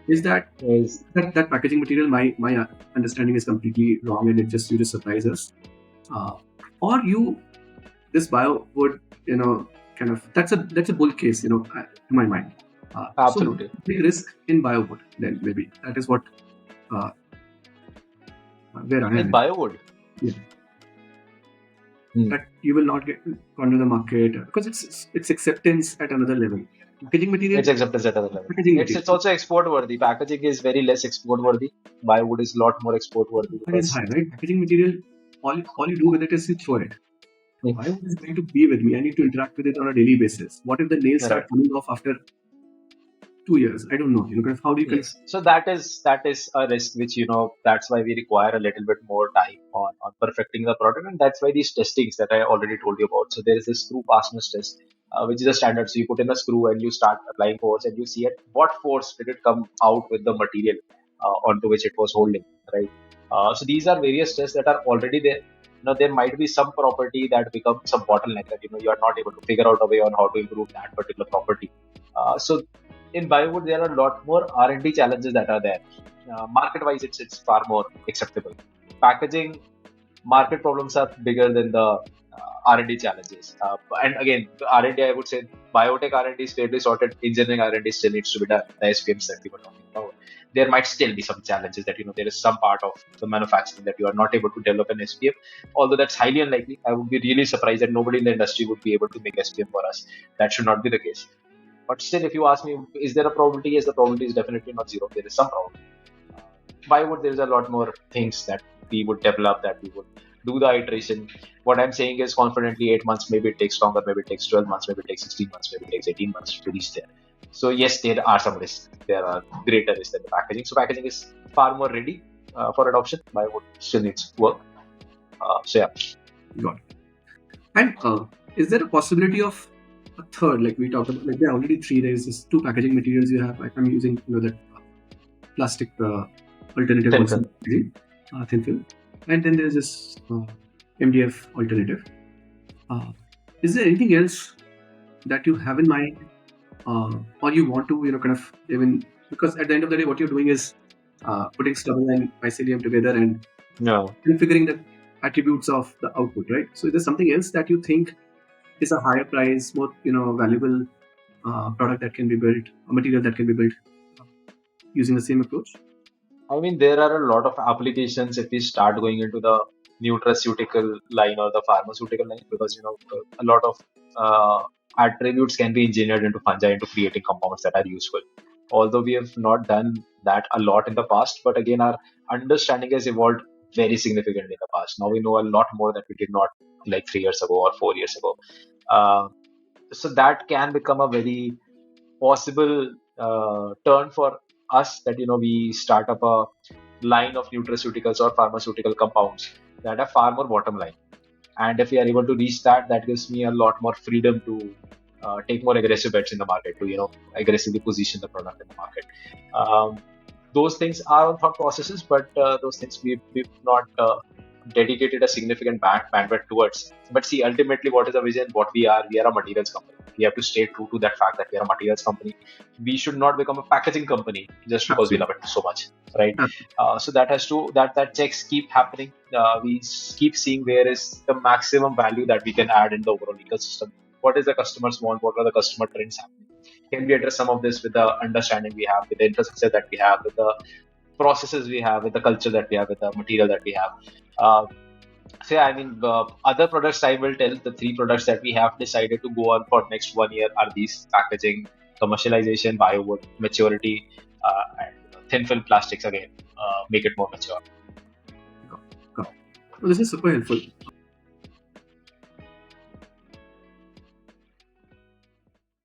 is that Yes. that packaging material, my understanding is completely wrong, and you just surprise us, or this bio would kind of that's a bull case in my mind. So Absolutely. big risk in bio wood, then maybe that is what uh, where I In am. biowood. Yeah. Hmm. That you will not get corner the market because it's acceptance at another level. Packaging material, It's acceptance at other level. packaging It's material, also export worthy. Packaging is very less export worthy. Biowood is a lot more export worthy that is because high, right? Packaging material, all you do with it is you throw it. Hmm. Bio wood is going to be with me. I need to interact with it on a daily basis. What if the nails Right. start coming off after 2 years? I don't know. Kind of how do you kind of Yes. So that is a risk which that's why we require a little bit more time on perfecting the product, and that's why these testings that I already told you about. So there is this screw fastness test, which is a standard. So you put in a screw and you start applying force, and you see at what force did it come out with the material onto which it was holding, right? So these are various tests that are already there. There might be some property that becomes a bottleneck that you are not able to figure out a way on how to improve that particular property. So in Biowood, there are a lot more R&D challenges that are there. Market-wise, it's far more acceptable. Packaging market problems are bigger than the R&D challenges. And again, the R&D, I would say, biotech R&D is fairly sorted. Engineering R&D still needs to be done. The SPMs that we were talking about. There might still be some challenges that there is some part of the manufacturing that you are not able to develop an SPM. Although that's highly unlikely. I would be really surprised that nobody in the industry would be able to make SPM for us. That should not be the case. But still, if you ask me, is there a probability? Yes, the probability is definitely not zero. There is some probability. Why would there is a lot more things that we would develop, that we would do the iteration? What I'm saying is confidently 8 months, maybe it takes longer, maybe it takes 12 months, maybe it takes 16 months, maybe it takes 18 months to reach there. So yes, there are some risks. There are greater risks than the packaging. So packaging is far more ready. for adoption. Biowood still needs work. So yeah. Got it. And is there a possibility of a third? Like we talked about, like there are already three. There's just two packaging materials you have. Like I'm using, that plastic alternative Thin also film. packaging, thin film, and then there's this MDF alternative. Uh, is there anything else that you have in mind, or you want to, kind of even, because at the end of the day, what you're doing is putting stubble and mycelium together and No. configuring the attributes of the output, right? So, is there something else that you think is a higher price, more valuable product that can be built, a material that can be built using the same approach? I mean, there are a lot of applications if we start going into the nutraceutical line or the pharmaceutical line, because a lot of attributes can be engineered into fungi into creating compounds that are useful. Although we have not done that a lot in the past, but again, our understanding has evolved very significantly in the past. Now we know a lot more that we did not like 3 years ago or 4 years ago. Uh, so that can become a very possible turn for us, that we start up a line of nutraceuticals or pharmaceutical compounds that have far more bottom line. And if we are able to reach that, that gives me a lot more freedom to take more aggressive bets in the market, to aggressively position the product in the market. um, those things are on thought processes, but those things we've not dedicated a significant bandwidth towards. But see, ultimately, what is the vision? What we are? We are a materials company. We have to stay true to that fact that we are a materials company. We should not become a packaging company just because we love Absolutely. it so much, right? Absolutely. So that has to that checks keep happening. We keep seeing where is the maximum value that we can add in the overall ecosystem. What is the customers want? What are the customer trends happening? Can we address some of this with the understanding we have, with the infrastructure that we have, with the processes we have, with the culture that we have, with the material that we have? Uh, so yeah, I mean, other products I will tell, the three products that we have decided to go on for next 1 year are these: packaging, commercialization, biowood, maturity, and thin film plastics again, make it more mature. Got it. Got it. Well, this is super helpful.